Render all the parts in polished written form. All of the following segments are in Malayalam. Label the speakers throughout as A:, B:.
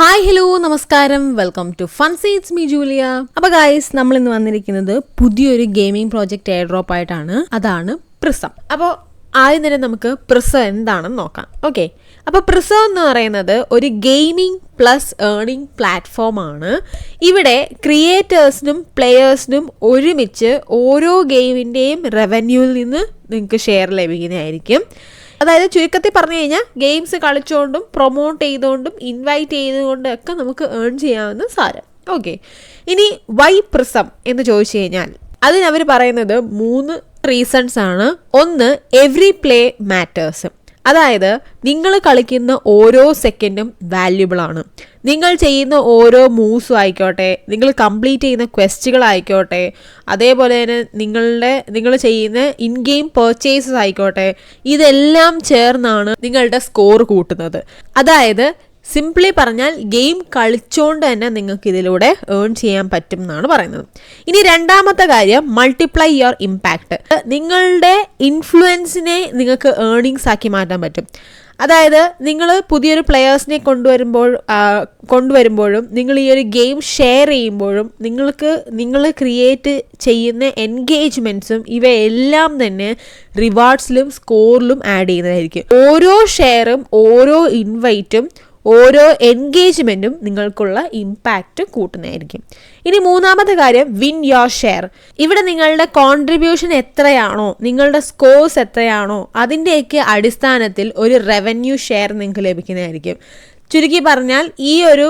A: ഹായ് ഹലോ നമസ്കാരം, welcome to fun seats me Julia. അപ്പോൾ ഗൈസ്, നമ്മൾ ഇന്ന് വന്നിരിക്കുന്നത് പുതിയൊരു ഗെയിമിംഗ് പ്രോജക്റ്റ് എയർ ഡ്രോപ്പ് ആയിട്ടാണ്. അതാണ് പ്രിസം. അപ്പോൾ ആദ്യം തന്നെ നമുക്ക് പ്രിസം എന്താണെന്ന് നോക്കാം. ഓക്കെ, അപ്പോൾ പ്രിസം എന്ന് പറയുന്നത് ഒരു ഗെയിമിംഗ് പ്ലസ് ഏർണിംഗ് പ്ലാറ്റ്ഫോമാണ്. ഇവിടെ ക്രിയേറ്റേഴ്സിനും പ്ലെയേഴ്സിനും ഒരുമിച്ച് ഓരോ ഗെയിമിൻ്റെയും റവന്യൂവിൽ നിന്ന് നിങ്ങൾക്ക് ഷെയർ ലഭിക്കുന്നതായിരിക്കും. അതായത് ചുരുക്കത്തിൽ പറഞ്ഞു കഴിഞ്ഞാൽ ഗെയിംസ് കളിച്ചുകൊണ്ടും പ്രൊമോട്ട് ചെയ്തുകൊണ്ടും ഇൻവൈറ്റ് ചെയ്തുകൊണ്ടും ഒക്കെ നമുക്ക് ഏൺ ചെയ്യാവുന്ന സാരം. ഓക്കെ, ഇനി വൈ പ്രിസം എന്ന് ചോദിച്ചു കഴിഞ്ഞാൽ അതിനവർ പറയുന്നത് 3 റീസൺസ് ആണ്. ഒന്ന്, എവറി പ്ലേ മാറ്റേഴ്സ്. അതായത് നിങ്ങൾ കളിക്കുന്ന ഓരോ സെക്കൻഡും വാല്യുബിൾ ആണ്. നിങ്ങൾ ചെയ്യുന്ന ഓരോ മൂവ്സും ആയിക്കോട്ടെ, നിങ്ങൾ കംപ്ലീറ്റ് ചെയ്യുന്ന ക്വസ്റ്റുകളായിക്കോട്ടെ, അതേപോലെ തന്നെ നിങ്ങൾ ചെയ്യുന്ന ഇൻ ഗെയിം പർച്ചേസസ് ആയിക്കോട്ടെ, ഇതെല്ലാം ചേർന്നാണ് നിങ്ങളുടെ സ്കോർ കൂട്ടുന്നത്. അതായത് സിംപ്ലി പറഞ്ഞാൽ ഗെയിം കളിച്ചുകൊണ്ട് തന്നെ നിങ്ങൾക്ക് ഇതിലൂടെ ഏൺ ചെയ്യാൻ പറ്റും എന്നാണ് പറയുന്നത്. ഇനി രണ്ടാമത്തെ കാര്യം, മൾട്ടിപ്ലൈ യുവർ ഇമ്പാക്റ്റ്. നിങ്ങളുടെ ഇൻഫ്ലുവൻസിനെ നിങ്ങൾക്ക് ഏർണിങ്സ് ആക്കി മാറ്റാൻ പറ്റും. അതായത് നിങ്ങൾ പുതിയൊരു പ്ലെയേഴ്സിനെ കൊണ്ടുവരുമ്പോഴും നിങ്ങൾ ഈ ഒരു ഗെയിം ഷെയർ ചെയ്യുമ്പോഴും നിങ്ങൾ ക്രിയേറ്റ് ചെയ്യുന്ന എൻഗേജ്മെൻറ്റ്സും ഇവയെല്ലാം തന്നെ റിവാർഡ്സിലും സ്കോറിലും ആഡ് ചെയ്യുന്നതായിരിക്കും. ഓരോ ഷെയറും ഓരോ ഇൻവൈറ്റും ഓരോ എൻഗേജ്മെൻറ്റും നിങ്ങൾക്കുള്ള ഇമ്പാക്റ്റ് കൂട്ടുന്നതായിരിക്കും. ഇനി മൂന്നാമത്തെ കാര്യം, വിൻ യുവർ ഷെയർ. ഇവിടെ നിങ്ങളുടെ കോൺട്രിബ്യൂഷൻ എത്രയാണോ, നിങ്ങളുടെ സ്കോർസ് എത്രയാണോ, അതിൻ്റെയൊക്കെ അടിസ്ഥാനത്തിൽ ഒരു റവന്യൂ ഷെയർ നിങ്ങൾക്ക് ലഭിക്കുന്നതായിരിക്കും. ചുരുക്കി പറഞ്ഞാൽ ഈ ഒരു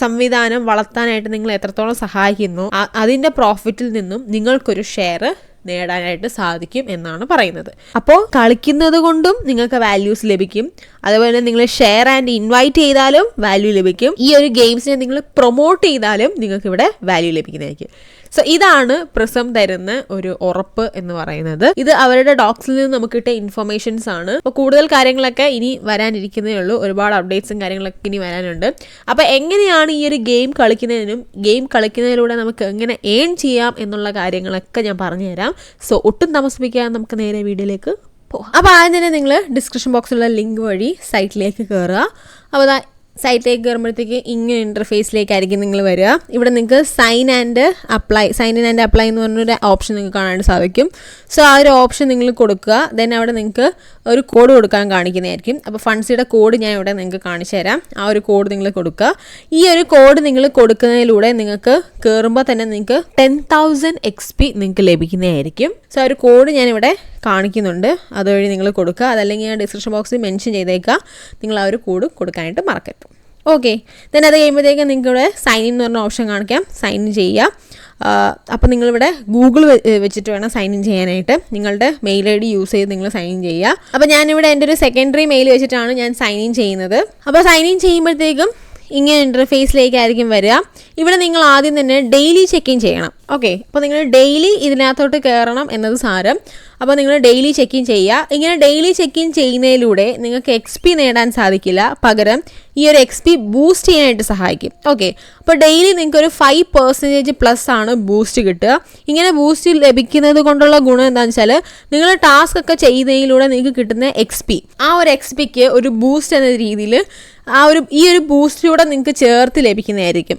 A: സംവിധാനം വളർത്താനായിട്ട് നിങ്ങൾ എത്രത്തോളം സഹായിക്കുന്നു അതിൻ്റെ പ്രോഫിറ്റിൽ നിന്നും നിങ്ങൾക്കൊരു ഷെയർ നേടാനായിട്ട് സാധിക്കും എന്നാണ് പറയുന്നത്. അപ്പോൾ കളിക്കുന്നത് കൊണ്ടും നിങ്ങൾക്ക് വാല്യൂസ് ലഭിക്കും. അതുപോലെ നിങ്ങൾ ഷെയർ ആൻഡ് ഇൻവൈറ്റ് ചെയ്താലും വാല്യൂ ലഭിക്കും. ഈ ഒരു ഗെയിംസിനെ നിങ്ങൾ പ്രൊമോട്ട് ചെയ്താലും നിങ്ങൾക്ക് ഇവിടെ വാല്യൂ ലഭിക്കുന്നതായിരിക്കും. സോ ഇതാണ് പ്രിസം തരുന്ന ഒരു ഉറപ്പ് എന്ന് പറയുന്നത്. ഇത് അവരുടെ ഡോക്സിൽ നിന്ന് നമുക്ക് കിട്ടിയ ഇൻഫർമേഷൻസ് ആണ്. അപ്പോൾ കൂടുതൽ കാര്യങ്ങളൊക്കെ ഇനി വരാനിരിക്കുന്നേ ഉള്ളൂ. ഒരുപാട് അപ്ഡേറ്റ്സും കാര്യങ്ങളൊക്കെ ഇനി വരാനുണ്ട്. അപ്പോൾ എങ്ങനെയാണ് ഈ ഒരു ഗെയിം കളിക്കുന്നതിലൂടെ നമുക്ക് എങ്ങനെ ഏൺ ചെയ്യാം എന്നുള്ള കാര്യങ്ങളൊക്കെ ഞാൻ പറഞ്ഞുതരാം. സോ ഒട്ടും താമസിപ്പിക്കാതെ നമുക്ക് നേരെ വീഡിയോയിലേക്ക് പോകാം. അപ്പോൾ ആദ്യം തന്നെ നിങ്ങൾ ഡിസ്ക്രിപ്ഷൻ ബോക്സിലുള്ള ലിങ്ക് വഴി സൈറ്റിലേക്ക് കയറുക. അപ്പോൾ സൈറ്റിലേക്ക് കയറുമ്പോഴത്തേക്ക് ഇങ്ങനെ ഇൻ്റർഫേസിലേക്കായിരിക്കും നിങ്ങൾ വരിക. ഇവിടെ നിങ്ങൾക്ക് സൈൻ ഇൻ ആൻഡ് അപ്ലൈ എന്ന് പറഞ്ഞൊരു ഓപ്ഷൻ നിങ്ങൾക്ക് കാണാനായിട്ട് സാധിക്കും. സോ ആ ഒരു ഓപ്ഷൻ നിങ്ങൾ കൊടുക്കുക. ദെൻ അവിടെ നിങ്ങൾക്ക് ഒരു കോഡ് കൊടുക്കാൻ കാണിക്കുന്നതായിരിക്കും. അപ്പോൾ ഫണ്ട്സിയുടെ കോഡ് ഞാൻ ഇവിടെ നിങ്ങൾക്ക് കാണിച്ചു തരാം. ആ ഒരു കോഡ് നിങ്ങൾ കൊടുക്കുക. ഈ ഒരു കോഡ് നിങ്ങൾ കൊടുക്കുന്നതിലൂടെ നിങ്ങൾക്ക് കയറുമ്പോൾ തന്നെ നിങ്ങൾക്ക് 10,000 XP നിങ്ങൾക്ക് ലഭിക്കുന്നതായിരിക്കും. സോ ആ ഒരു കോഡ് ഞാനിവിടെ കാണിക്കുന്നുണ്ട്, അതുവഴി നിങ്ങൾ കൊടുക്കുക. അതല്ലെങ്കിൽ ഞാൻ ഡിസ്ക്രിപ്ഷൻ ബോക്സിൽ മെൻഷൻ ചെയ്തേക്കാം. നിങ്ങൾ ആ ഒരു കോഡ് കൊടുക്കാനായിട്ട് മറക്കരുത്. ഓക്കെ, ദെൻ അത് കഴിയുമ്പോഴത്തേക്കും നിങ്ങൾക്ക് ഇവിടെ സൈൻ ഇൻ എന്ന് പറഞ്ഞ ഓപ്ഷൻ കാണിക്കാം. സൈൻ ഇൻ ചെയ്യുക. അപ്പോൾ നിങ്ങളിവിടെ ഗൂഗിൾ വെച്ചിട്ട് വേണം സൈൻ ഇൻ ചെയ്യാനായിട്ട്. നിങ്ങളുടെ മെയിൽ ID യൂസ് ചെയ്ത് നിങ്ങൾ സൈൻ ഇൻ ചെയ്യുക. അപ്പോൾ ഞാനിവിടെ എൻ്റെ ഒരു സെക്കൻഡറി മെയിൽ വെച്ചിട്ടാണ് ഞാൻ സൈൻ ഇൻ ചെയ്യുന്നത്. അപ്പോൾ സൈൻ ഇൻ ചെയ്യുമ്പോഴത്തേക്കും ഇങ്ങനെ ഇൻ്റർഫേസിലേക്കായിരിക്കും വരിക. ഇവിടെ നിങ്ങൾ ആദ്യം തന്നെ ഡെയിലി ചെക്ക് ഇൻ ചെയ്യണം. ഓക്കെ, അപ്പോൾ നിങ്ങൾ ഡെയിലി ഇതിനകത്തോട്ട് കയറണം എന്നത് സാരം. അപ്പോൾ നിങ്ങൾ ഡെയിലി ചെക്ക് ഇൻ ചെയ്യുക. ഇങ്ങനെ ഡെയിലി ചെക്ക് ഇൻ ചെയ്യുന്നതിലൂടെ നിങ്ങൾക്ക് XP നേടാൻ സാധിക്കില്ല, പകരം ഈ ഒരു XP ബൂസ്റ്റ് ചെയ്യാനായിട്ട് സഹായിക്കും. ഓക്കെ, അപ്പോൾ ഡെയിലി നിങ്ങൾക്കൊരു 5% പ്ലസ് ആണ് ബൂസ്റ്റ് കിട്ടുക. ഇങ്ങനെ ബൂസ്റ്റ് ലഭിക്കുന്നത് കൊണ്ടുള്ള ഗുണം എന്താണെന്ന് വെച്ചാൽ നിങ്ങൾ ടാസ്ക് ഒക്കെ ചെയ്യുന്നതിലൂടെ നിങ്ങൾക്ക് കിട്ടുന്ന XP, ആ ഒരു XPക്ക് ഒരു ബൂസ്റ്റ് എന്ന രീതിയിൽ ഈ ഒരു ബൂസ്റ്റിലൂടെ നിങ്ങൾക്ക് ചേർത്ത് ലഭിക്കുന്നതായിരിക്കും.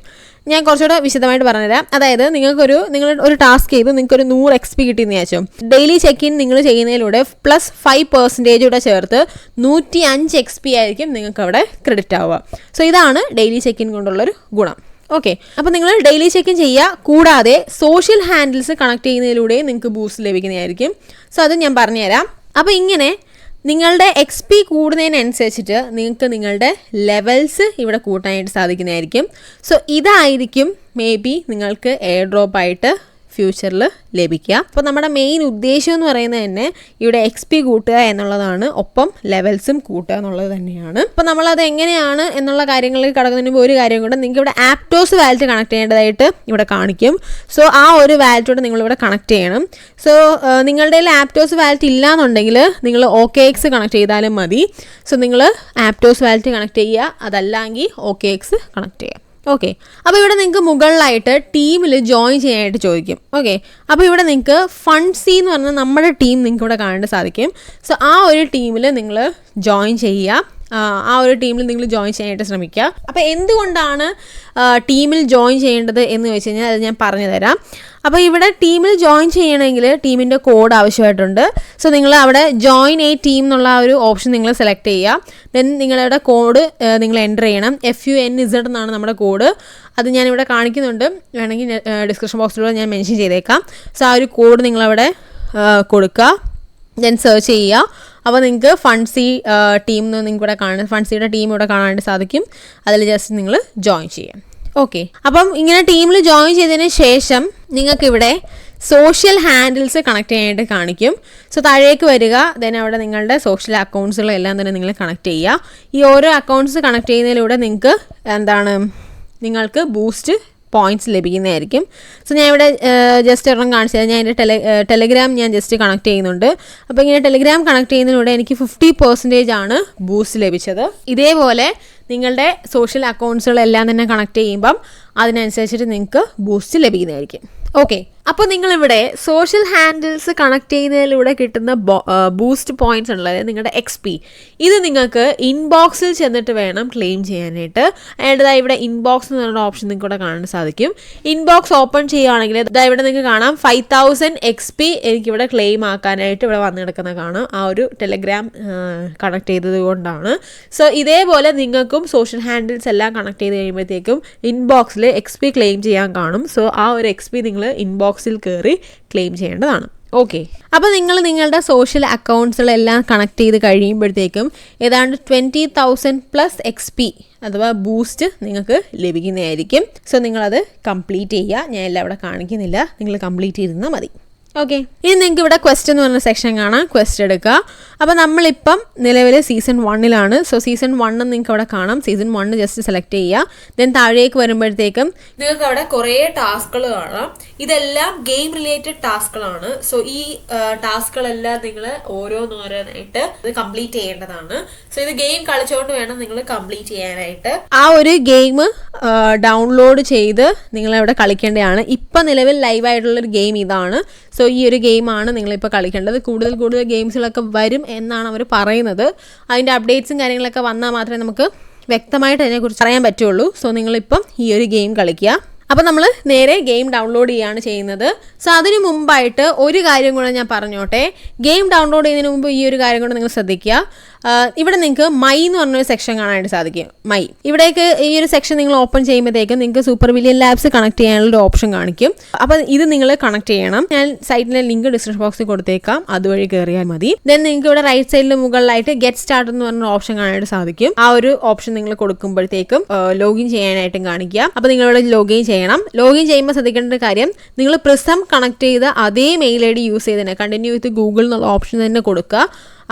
A: ഞാൻ കുറച്ചുകൂടെ വിശദമായിട്ട് പറഞ്ഞുതരാം. അതായത് നിങ്ങൾ ഒരു ടാസ്ക് ചെയ്ത് നിങ്ങൾക്കൊരു 100 XP കിട്ടിയെന്ന് വിചാരിച്ചോ. ഡെയിലി ചെക്ക് ഇൻ നിങ്ങൾ ചെയ്യുന്നതിലൂടെ പ്ലസ് 5% കൂടെ ചേർത്ത് 105 XP ആയിരിക്കും നിങ്ങൾക്ക് അവിടെ ക്രെഡിറ്റ് ആവുക. സോ ഇതാണ് ഡെയിലി ചെക്ക് ഇൻ കൊണ്ടുള്ളൊരു ഗുണം. ഓക്കെ, അപ്പോൾ നിങ്ങൾ ഡെയിലി ചെക്ക് ഇൻ ചെയ്യുക. കൂടാതെ സോഷ്യൽ ഹാൻഡിൽസ് കണക്ട് ചെയ്യുന്നതിലൂടെ നിങ്ങൾക്ക് ബൂസ്റ്റ് ലഭിക്കുന്നതായിരിക്കും. സോ അത് ഞാൻ പറഞ്ഞുതരാം. അപ്പോൾ ഇങ്ങനെ നിങ്ങളുടെ XP കൂടുന്നതിനനുസരിച്ചിട്ട് നിങ്ങൾക്ക് നിങ്ങളുടെ ലെവൽസ് ഇവിടെ കൂട്ടാനായിട്ട് സാധിക്കുന്നതായിരിക്കും. സോ ഇതായിരിക്കും മേ ബി നിങ്ങൾക്ക് എയർ ഡ്രോപ്പ് ആയിട്ട് ഫ്യൂച്ചറിൽ ലഭിക്കുക. അപ്പോൾ നമ്മുടെ മെയിൻ ഉദ്ദേശം എന്ന് പറയുന്നത് തന്നെ ഇവിടെ XP കൂട്ടുക എന്നുള്ളതാണ്, ഒപ്പം ലെവൽസും കൂട്ടുക എന്നുള്ളത് തന്നെയാണ്. അപ്പോൾ നമ്മളത് എങ്ങനെയാണ് എന്നുള്ള കാര്യങ്ങളിലേക്ക് കടക്കുന്നതിന് മുമ്പ് ഒരു കാര്യം കൂടെ, നിങ്ങൾക്ക് ഇവിടെ ആപ്റ്റോസ് വാലറ്റ് കണക്ട് ചെയ്യേണ്ടതായിട്ട് ഇവിടെ കാണിക്കും. സോ ആ ഒരു വാലറ്റോടെ നിങ്ങളിവിടെ കണക്ട് ചെയ്യണം. സോ നിങ്ങളുടെ ആപ്റ്റോസ് വാലറ്റ് ഇല്ലയെന്നുണ്ടെങ്കിൽ നിങ്ങൾ OKX കണക്ട് ചെയ്താലും മതി. സോ നിങ്ങൾ ആപ്റ്റോസ് വാലറ്റ് കണക്ട് ചെയ്യുക, അതല്ലെങ്കിൽ OKX കണക്ട് ചെയ്യുക. ഓക്കെ, അപ്പോൾ ഇവിടെ നിങ്ങൾക്ക് മുകളിലായിട്ട് ടീമിൽ ജോയിൻ ചെയ്യാനായിട്ട് ചോദിക്കും. ഓക്കെ, അപ്പോൾ ഇവിടെ നിങ്ങൾക്ക് ഫണ്ട്സി എന്ന് പറഞ്ഞാൽ നമ്മുടെ ടീം നിങ്ങൾക്ക് ഇവിടെ കാണാൻ സാധിക്കും. സോ ആ ഒരു ടീമിൽ നിങ്ങൾ ജോയിൻ ചെയ്യുക. ആ ഒരു ടീമിൽ നിങ്ങൾ ജോയിൻ ചെയ്യാനായിട്ട് ശ്രമിക്കുക. അപ്പോൾ എന്തുകൊണ്ടാണ് ടീമിൽ ജോയിൻ ചെയ്യേണ്ടത് എന്ന് വെച്ച് കഴിഞ്ഞാൽ അത് ഞാൻ പറഞ്ഞു തരാം. അപ്പോൾ ഇവിടെ ടീമിൽ ജോയിൻ ചെയ്യണമെങ്കിൽ ടീമിൻ്റെ കോഡ് ആവശ്യമായിട്ടുണ്ട്. സോ നിങ്ങൾ അവിടെ ജോയിൻ എ ടീം എന്നുള്ള ആ ഒരു ഓപ്ഷൻ നിങ്ങൾ സെലക്ട് ചെയ്യുക. ദെൻ നിങ്ങളുടെ കോഡ് നിങ്ങൾ എൻ്റർ ചെയ്യണം. FUNZ എന്നാണ് നമ്മുടെ കോഡ്. അത് ഞാനിവിടെ കാണിക്കുന്നുണ്ട്, വേണമെങ്കിൽ ഡിസ്ക്രിപ്ഷൻ ബോക്സിലൂടെ ഞാൻ മെൻഷൻ ചെയ്തേക്കാം. സോ ആ ഒരു കോഡ് നിങ്ങളവിടെ കൊടുക്കുക. ദെൻ സെർച്ച് ചെയ്യുക. അപ്പോൾ നിങ്ങൾക്ക് ഫൺസി ടീം എന്ന് നിങ്ങൾക്ക് ഇവിടെ കാണാൻ, ഫൺസിയുടെ ടീം ഇവിടെ കാണാനായിട്ട് സാധിക്കും. അതിൽ ജസ്റ്റ് നിങ്ങൾ ജോയിൻ ചെയ്യാം. ഓക്കെ, അപ്പം ഇങ്ങനെ ടീമിൽ ജോയിൻ ചെയ്തതിന് ശേഷം നിങ്ങൾക്കിവിടെ സോഷ്യൽ ഹാൻഡിൽസ് കണക്ട് ചെയ്യാനായിട്ട് കാണിക്കും. സോ താഴേക്ക് വരിക. ദെൻ അവിടെ നിങ്ങളുടെ സോഷ്യൽ അക്കൗണ്ട്സുകളെല്ലാം തന്നെ നിങ്ങൾ കണക്ട് ചെയ്യുക. ഈ ഓരോ അക്കൗണ്ട്സ് കണക്ട് ചെയ്യുന്നതിലൂടെ നിങ്ങൾക്ക് ബൂസ്റ്റ് പോയിന്റ്സ് ലഭിക്കുന്നതായിരിക്കും. സോ ഞാൻ ഇവിടെ ജസ്റ്റ് ഒരെണ്ണം കാണിച്ചു തരാം. ഞാൻ എൻ്റെ ടെലഗ്രാം ഞാൻ ജസ്റ്റ് കണക്ട് ചെയ്യുന്നുണ്ട്. അപ്പോൾ ഇങ്ങനെ ടെലഗ്രാം കണക്ട് ചെയ്യുന്നതിലൂടെ എനിക്ക് 50% ആണ് ബൂസ്റ്റ് ലഭിച്ചത്. ഇതേപോലെ നിങ്ങളുടെ സോഷ്യൽ അക്കൗണ്ട്സുകളെല്ലാം തന്നെ കണക്ട് ചെയ്യുമ്പം അതിനനുസരിച്ചിട്ട് നിങ്ങൾക്ക് ബൂസ്റ്റ് ലഭിക്കുന്നതായിരിക്കും. ഓക്കെ, അപ്പോൾ നിങ്ങളിവിടെ സോഷ്യൽ ഹാൻഡിൽസ് കണക്ട് ചെയ്യുന്നതിലൂടെ കിട്ടുന്ന ബൂസ്റ്റ് പോയിന്റ്സ് ഉള്ളത് നിങ്ങളുടെ XP, ഇത് നിങ്ങൾക്ക് ഇൻബോക്സിൽ ചെന്നിട്ട് വേണം ക്ലെയിം ചെയ്യാനായിട്ട്. അതിൻ്റെതായി ഇവിടെ ഇൻബോക്സ് എന്നുള്ള ഓപ്ഷൻ നിങ്ങൾക്ക് ഇവിടെ കാണാൻ സാധിക്കും. ഇൻബോക്സ് ഓപ്പൺ ചെയ്യുകയാണെങ്കിൽ ഇവിടെ നിങ്ങൾക്ക് കാണാം 5000 XP എനിക്കിവിടെ ക്ലെയിം ആക്കാനായിട്ട് ഇവിടെ വന്നു കിടക്കുന്ന കാണാം. ആ ഒരു ടെലഗ്രാം കണക്ട് ചെയ്തത് കൊണ്ടാണ്. സോ ഇതേപോലെ നിങ്ങൾക്കും സോഷ്യൽ ഹാൻഡിൽസ് എല്ലാം കണക്ട് ചെയ്ത് കഴിയുമ്പോഴത്തേക്കും ഇൻബോക്സിൽ XP ക്ലെയിം ചെയ്യാൻ കാണും. സോ ആ ഒരു XP നിങ്ങൾ ഇൻബോക്സിൽ കയറി ക്ലെയിം ചെയ്യേണ്ടതാണ്. ഓക്കെ, അപ്പോൾ നിങ്ങൾ നിങ്ങളുടെ സോഷ്യൽ അക്കൗണ്ട്സുകളെല്ലാം കണക്ട് ചെയ്ത് കഴിയുമ്പോഴത്തേക്കും ഏതാണ്ട് 20,000+ XP അഥവാ ബൂസ്റ്റ് നിങ്ങൾക്ക് ലഭിക്കുന്നതായിരിക്കും. സോ നിങ്ങളത് കംപ്ലീറ്റ് ചെയ്യുക. ഞാൻ എല്ലാം ഇവിടെ കാണിക്കുന്നില്ല, നിങ്ങൾ കംപ്ലീറ്റ് ചെയ്തിരുന്നാൽ മതി. ഓക്കെ, ഇനി നിങ്ങൾക്ക് ഇവിടെ ക്വസ്റ്റ് എന്ന് പറഞ്ഞ സെക്ഷൻ കാണാം. ക്വസ്റ്റ് എടുക്കുക. അപ്പോൾ നമ്മളിപ്പം നിലവിൽ സീസൺ 1 സോ സീസൺ 1 നിങ്ങൾക്ക് അവിടെ കാണാം. സീസൺ 1 ജസ്റ്റ് സെലക്ട് ചെയ്യുക. ദെൻ താഴേക്ക് വരുമ്പോഴത്തേക്കും നിങ്ങൾക്ക് അവിടെ കുറേ ടാസ്കുകൾ കാണാം. ഇതെല്ലാം ഗെയിം റിലേറ്റഡ് ടാസ്കുകളാണ്. സോ ഈ ടാസ്കുകളെല്ലാം നിങ്ങൾ ഓരോന്നോരോന്നായിട്ട് ഇത് കംപ്ലീറ്റ് ചെയ്യേണ്ടതാണ്. സോ ഇത് ഗെയിം കളിച്ചുകൊണ്ട് വേണം നിങ്ങൾ കംപ്ലീറ്റ് ചെയ്യാനായിട്ട്. ആ ഒരു ഗെയിം ഡൗൺലോഡ് ചെയ്ത് നിങ്ങളവിടെ കളിക്കേണ്ടതാണ്. ഇപ്പം നിലവിൽ ലൈവായിട്ടുള്ളൊരു ഗെയിം ഇതാണ്. സോ ഈ ഒരു ഗെയിമാണ് നിങ്ങളിപ്പോൾ കളിക്കേണ്ടത്. കൂടുതൽ ഗെയിംസുകളൊക്കെ വരും എന്നാണ് അവർ പറയുന്നത്. അതിൻ്റെ അപ്ഡേറ്റ്സും കാര്യങ്ങളൊക്കെ വന്നാൽ മാത്രമേ നമുക്ക് വ്യക്തമായിട്ട് അതിനെക്കുറിച്ച് അറിയാൻ പറ്റുള്ളൂ. സോ നിങ്ങളിപ്പം ഈ ഒരു ഗെയിം കളിക്കുക. അപ്പോൾ നമ്മൾ നേരെ ഗെയിം ഡൗൺലോഡ് ചെയ്യുകയാണ് ചെയ്യുന്നത്. സോ അതിന് മുമ്പായിട്ട് ഒരു കാര്യം കൂടെ ഞാൻ പറഞ്ഞോട്ടെ. ഗെയിം ഡൗൺലോഡ് ചെയ്യുന്നതിന് മുമ്പ് ഈ ഒരു കാര്യം കൂടെ നിങ്ങൾ ശ്രദ്ധിക്കുക. ഇവിടെ നിങ്ങൾക്ക് മൈ എന്ന് പറഞ്ഞൊരു സെക്ഷൻ കാണാനായിട്ട് സാധിക്കും. മൈ, ഇവിടേക്ക് ഈ ഒരു സെക്ഷൻ നിങ്ങൾ ഓപ്പൺ ചെയ്യുമ്പോഴത്തേക്കും നിങ്ങൾക്ക് സൂപ്പർ വില്യൻ ലാബ്സ് കണക്ട് ചെയ്യാനുള്ള ഓപ്ഷൻ കാണിക്കും. അപ്പോൾ ഇത് നിങ്ങൾ കണക്ട് ചെയ്യണം. ഞാൻ സൈറ്റിലെ ലിങ്ക് ഡിസ്ക്രിപ്ഷൻ ബോക്സിൽ കൊടുത്തേക്കാം, അതുവഴി കയറിയാൽ മതി. ദെൻ നിങ്ങൾക്ക് ഇവിടെ റൈറ്റ് സൈഡിൽ മുകളിലായിട്ട് ഗെറ്റ് സ്റ്റാർട്ട് എന്ന് പറഞ്ഞ ഓപ്ഷൻ കാണാനായിട്ട് സാധിക്കും. ആ ഒരു ഓപ്ഷൻ നിങ്ങൾ കൊടുക്കുമ്പോഴത്തേക്കും ലോഗിൻ ചെയ്യാനായിട്ടും കാണിക്കുക. അപ്പോൾ നിങ്ങളിവിടെ ലോഗിൻ ചെയ്യണം. ലോഗിൻ ചെയ്യുമ്പോൾ ശ്രദ്ധിക്കേണ്ട ഒരു കാര്യം, നിങ്ങൾ പ്രിസം കണക്ട് ചെയ്ത് അതേ മെയിൽ ID യൂസ് ചെയ്ത് തന്നെ കണ്ടിന്യൂ വിത്ത് ഗൂഗിൾ എന്നുള്ള ഓപ്ഷൻ തന്നെ കൊടുക്കുക.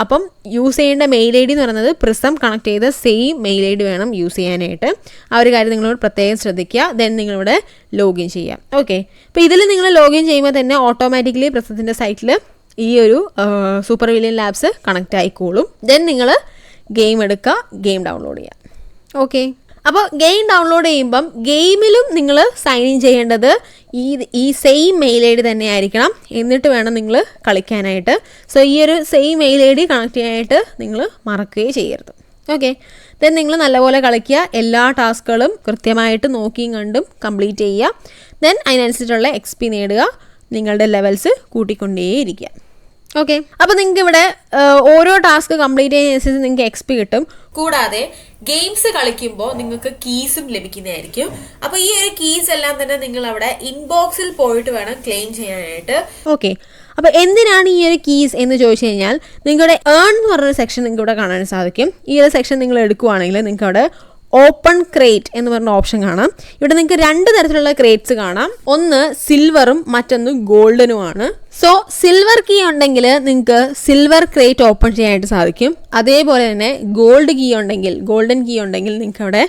A: അപ്പം യൂസ് ചെയ്യേണ്ട മെയിൽ ID എന്ന് പറയുന്നത് പ്രിസം കണക്ട് ചെയ്ത സെയിം മെയിൽ ID വേണം യൂസ് ചെയ്യാനായിട്ട്. ആ ഒരു കാര്യം നിങ്ങളോട് പ്രത്യേകം ശ്രദ്ധിക്കുക. ദെൻ നിങ്ങളിവിടെ ലോഗിൻ ചെയ്യാം. ഓക്കെ, അപ്പോൾ ഇതിൽ നിങ്ങൾ ലോഗിൻ ചെയ്യുമ്പോൾ തന്നെ ഓട്ടോമാറ്റിക്കലി പ്രിസത്തിൻ്റെ സൈറ്റിൽ ഈ ഒരു സൂപ്പർ വില്യൻ ലാബ്സ് കണക്റ്റ് ആയിക്കോളും. ദെൻ നിങ്ങൾ ഗെയിം എടുക്കുക, ഗെയിം ഡൗൺലോഡ് ചെയ്യുക. ഓക്കെ, അപ്പോൾ ഗെയിം ഡൗൺലോഡ് ചെയ്യുമ്പം ഗെയിമിലും നിങ്ങൾ സൈൻ ഇൻ ചെയ്യേണ്ടത് ഈ സെയിം മെയിൽ ID തന്നെ ആയിരിക്കണം. എന്നിട്ട് വേണം നിങ്ങൾ കളിക്കാനായിട്ട്. സോ ഈ ഒരു സെയിം മെയിൽ ID കണക്ട് ചെയ്യാനായിട്ട് നിങ്ങൾ മറക്കുകയും ചെയ്യരുത്. ഓക്കെ, ദെൻ നിങ്ങൾ നല്ലപോലെ കളിക്കുക. എല്ലാ ടാസ്കുകളും കൃത്യമായിട്ട് നോക്കിയും കണ്ടും കംപ്ലീറ്റ് ചെയ്യുക. ദെൻ അതിനനുസരിച്ചുള്ള XP നേടുക. നിങ്ങളുടെ ലെവൽസ് കൂട്ടിക്കൊണ്ടേയിരിക്കുക. ഓക്കെ, അപ്പോൾ നിങ്ങൾക്ക് ഇവിടെ ഓരോ ടാസ്ക് കംപ്ലീറ്റ് ചെയ്യുന്നതിനനുസരിച്ച് നിങ്ങൾക്ക് XP കിട്ടും. കൂടാതെ ഗെയിംസ് കളിക്കുമ്പോൾ നിങ്ങൾക്ക് കീസും ലഭിക്കുന്നതായിരിക്കും. അപ്പോൾ ഈ ഒരു കീസ് എല്ലാം തന്നെ നിങ്ങൾ അവിടെ ഇൻബോക്സിൽ പോയിട്ട് വേണം ക്ലെയിം ചെയ്യാനായിട്ട്. ഓക്കെ, അപ്പോൾ എന്തിനാണ് ഈ ഒരു കീസ് എന്ന് ചോദിച്ചു കഴിഞ്ഞാൽ നിങ്ങളുടെ ഏൺ എന്ന് പറഞ്ഞൊരു സെക്ഷൻ നിങ്ങൾക്ക് ഇവിടെ കാണാൻ സാധിക്കും. ഈ ഒരു സെക്ഷൻ നിങ്ങൾ എടുക്കുവാണെങ്കിൽ നിങ്ങൾക്ക് അവിടെ ഓപ്പൺ ക്രേറ്റ് എന്ന് പറഞ്ഞ ഓപ്ഷൻ കാണാം. ഇവിടെ നിങ്ങൾക്ക് 2 തരത്തിലുള്ള ക്രേറ്റ്സ് കാണാം. ഒന്ന് സിൽവറും മറ്റൊന്ന് ഗോൾഡനുമാണ്. സോ സിൽവർ കീ ഉണ്ടെങ്കിൽ നിങ്ങൾക്ക് സിൽവർ ക്രേറ്റ് ഓപ്പൺ ചെയ്യാനായിട്ട് സാധിക്കും. അതേപോലെ തന്നെ ഗോൾഡൻ കീ ഉണ്ടെങ്കിൽ നിങ്ങൾക്ക് അവിടെ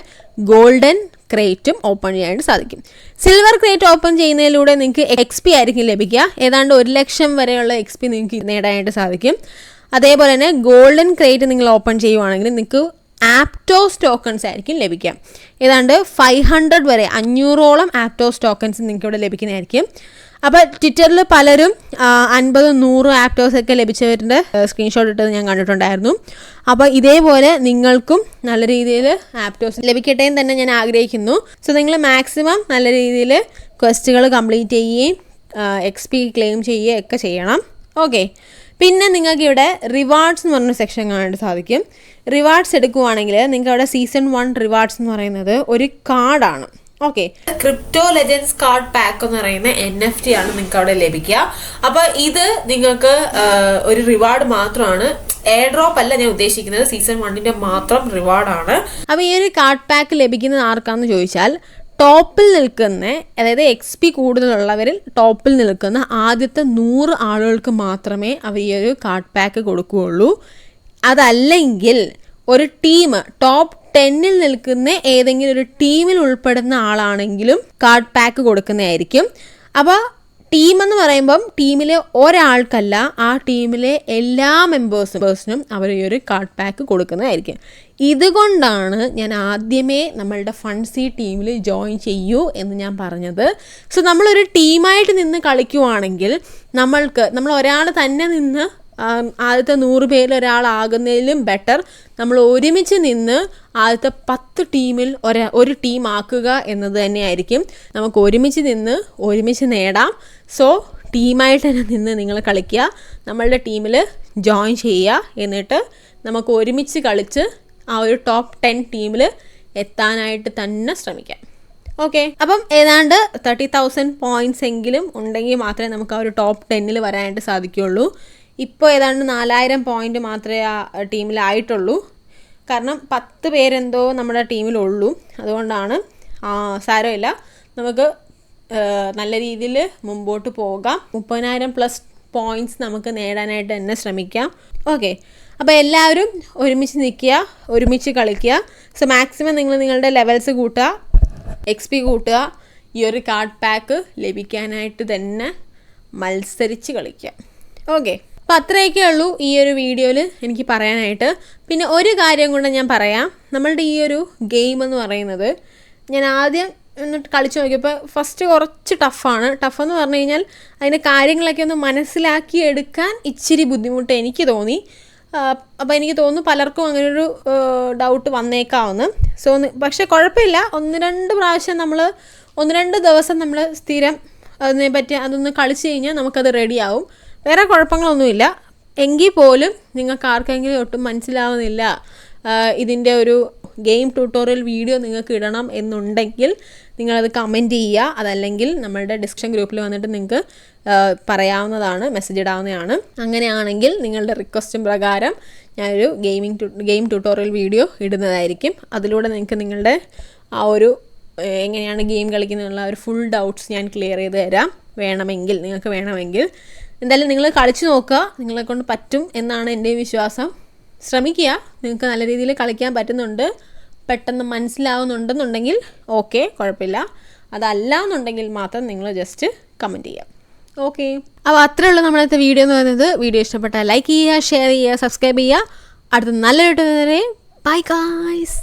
A: ഗോൾഡൻ ക്രേറ്റും ഓപ്പൺ ചെയ്യാനായിട്ട് സാധിക്കും. സിൽവർ ക്രേറ്റ് ഓപ്പൺ ചെയ്യുന്നതിലൂടെ നിങ്ങൾക്ക് XP ആയിരിക്കും ലഭിക്കുക. ഏതാണ്ട് 1 ലക്ഷം വരെയുള്ള XP നിങ്ങൾക്ക് നേടാനായിട്ട് സാധിക്കും. അതേപോലെ തന്നെ ഗോൾഡൻ ക്രേറ്റ് നിങ്ങൾ ഓപ്പൺ ചെയ്യുവാണെങ്കിൽ നിങ്ങൾക്ക് ആപ്റ്റോസ് ടോക്കൺസ് ആയിരിക്കും ലഭിക്കുക. ഏതാണ്ട് 500 വരെ 500ഓളം ആപ്റ്റോസ് ടോക്കൺസ് നിങ്ങൾക്ക് ഇവിടെ ലഭിക്കുന്നതായിരിക്കും. അപ്പോൾ ട്വിറ്ററിൽ പലരും 50-100 ആപ്റ്റോസൊക്കെ ലഭിച്ചവരുടെ സ്ക്രീൻഷോട്ട് ഇട്ടത് ഞാൻ കണ്ടിട്ടുണ്ടായിരുന്നു. അപ്പോൾ ഇതേപോലെ നിങ്ങൾക്കും നല്ല രീതിയിൽ ആപ്റ്റോസ് ലഭിക്കട്ടെ എന്ന് തന്നെ ഞാൻ ആഗ്രഹിക്കുന്നു. സോ നിങ്ങൾ മാക്സിമം നല്ല രീതിയിൽ ക്വസ്റ്റുകൾ കംപ്ലീറ്റ് ചെയ്യുകയും XP ക്ലെയിം ചെയ്യുകയൊക്കെ ചെയ്യണം. ഓക്കെ, പിന്നെ നിങ്ങൾക്ക് ഇവിടെ റിവാർഡ്സ് എന്ന് പറഞ്ഞ സെക്ഷൻ കാണാൻ സാധിക്കും. റിവാർഡ്സ് എടുക്കുവാണെങ്കിൽ നിങ്ങൾക്ക് അവിടെ സീസൺ 1 റിവാർഡ്സ് എന്ന് പറയുന്നത് ഒരു കാർഡാണ്. Okay, crypto legends card pack എന്ന് പറയുന്ന NFT ആണ് നിങ്ങൾക്ക് അവിടെ ലഭിക്കുക. അപ്പോൾ ഇത് നിങ്ങൾക്ക് ഒരു റിവാർഡ് മാത്രമാണ്, എയർ ഡ്രോപ്പ് അല്ല ഞാൻ ഉദ്ദേശിക്കുന്നത്, സീസൺ 1 മാത്രം റിവാർഡാണ്. അപ്പോൾ ഈ ഒരു കാർഡ് പാക്ക് ലഭിക്കുന്നത് ആർക്കാണെന്ന് ചോദിച്ചാൽ ടോപ്പിൽ നിൽക്കുന്ന, അതായത് XP കൂടുതലുള്ളവരിൽ ടോപ്പിൽ നിൽക്കുന്ന ആദ്യത്തെ 100 ആളുകൾക്ക് മാത്രമേ അവർ ഈ ഒരു കാർഡ് പാക്ക് കൊടുക്കുകയുള്ളൂ. അതല്ലെങ്കിൽ ഒരു ടീം ടോപ്പ് 10-ൽ നിൽക്കുന്ന ഏതെങ്കിലും ഒരു ടീമിൽ ഉൾപ്പെടുന്ന ആളാണെങ്കിലും കാർഡ് പാക്ക് കൊടുക്കുന്നതായിരിക്കും. അപ്പോൾ ടീമെന്ന് പറയുമ്പം ടീമിലെ ഒരാൾക്കല്ല, ആ ടീമിലെ എല്ലാ മെമ്പേഴ്സിനും അവർ ഈ ഒരു കാർഡ് പാക്ക് കൊടുക്കുന്നതായിരിക്കും. ഇതുകൊണ്ടാണ് ഞാൻ ആദ്യമേ നമ്മളുടെ ഫൺസി ടീമിൽ ജോയിൻ ചെയ്യൂ എന്ന് ഞാൻ പറഞ്ഞത്. സോ നമ്മളൊരു ടീമായിട്ട് നിന്ന് കളിക്കുവാണെങ്കിൽ നമ്മൾ ഒരാൾ തന്നെ നിന്ന് ആദ്യത്തെ 100 പേരിൽ ഒരാളാകുന്നതിലും ബെറ്റർ നമ്മൾ ഒരുമിച്ച് നിന്ന് ആദ്യത്തെ 10 ടീമിൽ ഒരു ടീം ആക്കുക എന്നത് തന്നെയായിരിക്കും. നമുക്ക് ഒരുമിച്ച് നിന്ന് ഒരുമിച്ച് നേടാം. സോ ടീമായിട്ട് തന്നെ നിന്ന് നിങ്ങൾ കളിക്കുക, നമ്മളുടെ ടീമിൽ ജോയിൻ ചെയ്യുക, എന്നിട്ട് നമുക്ക് ഒരുമിച്ച് കളിച്ച് ആ ഒരു ടോപ്പ് 10 ടീമിൽ എത്താനായിട്ട് തന്നെ ശ്രമിക്കാം. ഓക്കെ, അപ്പം ഏതാണ്ട് 30,000 പോയിൻറ്റ്സ് എങ്കിലും ഉണ്ടെങ്കിൽ മാത്രമേ നമുക്ക് ആ ഒരു ടോപ്പ് 10-ൽ വരാനായിട്ട് സാധിക്കുകയുള്ളൂ. ഇപ്പോൾ ഏതാണ്ട് 4000 പോയിൻ്റ് മാത്രമേ ആ ടീമിലായിട്ടുള്ളൂ. കാരണം 10 പേരെന്തോ നമ്മുടെ ടീമിലുള്ളൂ. അതുകൊണ്ടാണ് സാരമില്ല, നമുക്ക് നല്ല രീതിയിൽ മുമ്പോട്ട് പോകാം. 30,000+ പോയിൻറ്റ്സ് നമുക്ക് നേടാനായിട്ട് തന്നെ ശ്രമിക്കാം. ഓക്കെ, അപ്പോൾ എല്ലാവരും ഒരുമിച്ച് നിൽക്കുക, ഒരുമിച്ച് കളിക്കുക. സോ മാക്സിമം നിങ്ങൾ നിങ്ങളുടെ ലെവൽസ് കൂട്ടുക, XP കൂട്ടുക, ഈ ഒരു കാർഡ് പാക്ക് ലഭിക്കാനായിട്ട് തന്നെ മത്സരിച്ച് കളിക്കുക. ഓക്കെ, അപ്പോൾ അത്രയൊക്കെ ഉള്ളൂ ഈ ഒരു വീഡിയോയിൽ എനിക്ക് പറയാനായിട്ട്. പിന്നെ ഒരു കാര്യം കൊണ്ട് ഞാൻ പറയാം, നമ്മളുടെ ഈ ഒരു ഗെയിം എന്ന് പറയുന്നത് ഞാൻ ആദ്യം എന്നിട്ട് കളിച്ച് നോക്കിയപ്പോൾ ഫസ്റ്റ് കുറച്ച് ടഫെന്ന് പറഞ്ഞു കഴിഞ്ഞാൽ അതിൻ്റെ കാര്യങ്ങളൊക്കെ ഒന്ന് മനസ്സിലാക്കി എടുക്കാൻ ഇച്ചിരി ബുദ്ധിമുട്ട് എനിക്ക് തോന്നി. അപ്പോൾ എനിക്ക് തോന്നുന്നു പലർക്കും അങ്ങനൊരു ഡൗട്ട് വന്നേക്കാവുന്നു. സോ പക്ഷേ കുഴപ്പമില്ല, 1-2 പ്രാവശ്യം 1-2 ദിവസം നമ്മൾ സ്ഥിരം അതിനെപ്പറ്റി അതൊന്ന് കളിച്ച് കഴിഞ്ഞാൽ നമുക്കത് റെഡിയാവും. വേറെ കുഴപ്പങ്ങളൊന്നുമില്ല. എങ്കിൽ പോലും നിങ്ങൾക്ക് ആർക്കെങ്കിലും ഒട്ടും മനസ്സിലാവുന്നില്ല, ഇതിൻ്റെ ഒരു ഗെയിം ട്യൂട്ടോറിയൽ വീഡിയോ നിങ്ങൾക്ക് ഇടണം എന്നുണ്ടെങ്കിൽ നിങ്ങളത് കമൻറ്റ് ചെയ്യുക. അതല്ലെങ്കിൽ നമ്മളുടെ ഡിസ്കഷൻ ഗ്രൂപ്പിൽ വന്നിട്ട് നിങ്ങൾക്ക് പറയാവുന്നതാണ്, മെസ്സേജ് ഇടാവുന്നതാണ്. അങ്ങനെയാണെങ്കിൽ നിങ്ങളുടെ റിക്വസ്റ്റും പ്രകാരം ഞാനൊരു ഗെയിം ട്യൂട്ടോറിയൽ വീഡിയോ ഇടുന്നതായിരിക്കും. അതിലൂടെ നിങ്ങൾക്ക് നിങ്ങളുടെ ആ ഒരു എങ്ങനെയാണ് ഗെയിം കളിക്കുന്നതിനുള്ള ഒരു ഫുൾ ഡൗട്ട്സ് ഞാൻ ക്ലിയർ ചെയ്ത് തരാം, നിങ്ങൾക്ക് വേണമെങ്കിൽ. എന്തായാലും നിങ്ങൾ കളിച്ച് നോക്കുക, നിങ്ങളെ കൊണ്ട് പറ്റും എന്നാണ് എൻ്റെ വിശ്വാസം. ശ്രമിക്കുക, നിങ്ങൾക്ക് നല്ല രീതിയിൽ കളിക്കാൻ പറ്റുന്നുണ്ട്, പെട്ടെന്ന് മനസ്സിലാവുന്നുണ്ടെന്നുണ്ടെങ്കിൽ ഓക്കെ, കുഴപ്പമില്ല. അതല്ല എന്നുണ്ടെങ്കിൽ മാത്രം നിങ്ങൾ ജസ്റ്റ് കമൻറ്റ് ചെയ്യുക. ഓക്കെ, അപ്പോൾ അത്രേ ഉള്ളൂ നമ്മളത്തെ വീഡിയോ എന്ന് പറയുന്നത്. വീഡിയോ ഇഷ്ടപ്പെട്ടാൽ ലൈക്ക് ചെയ്യുക, ഷെയർ ചെയ്യുക, സബ്സ്ക്രൈബ് ചെയ്യുക. അടുത്ത നല്ലൊരു ബൈ ഗായ്സ്.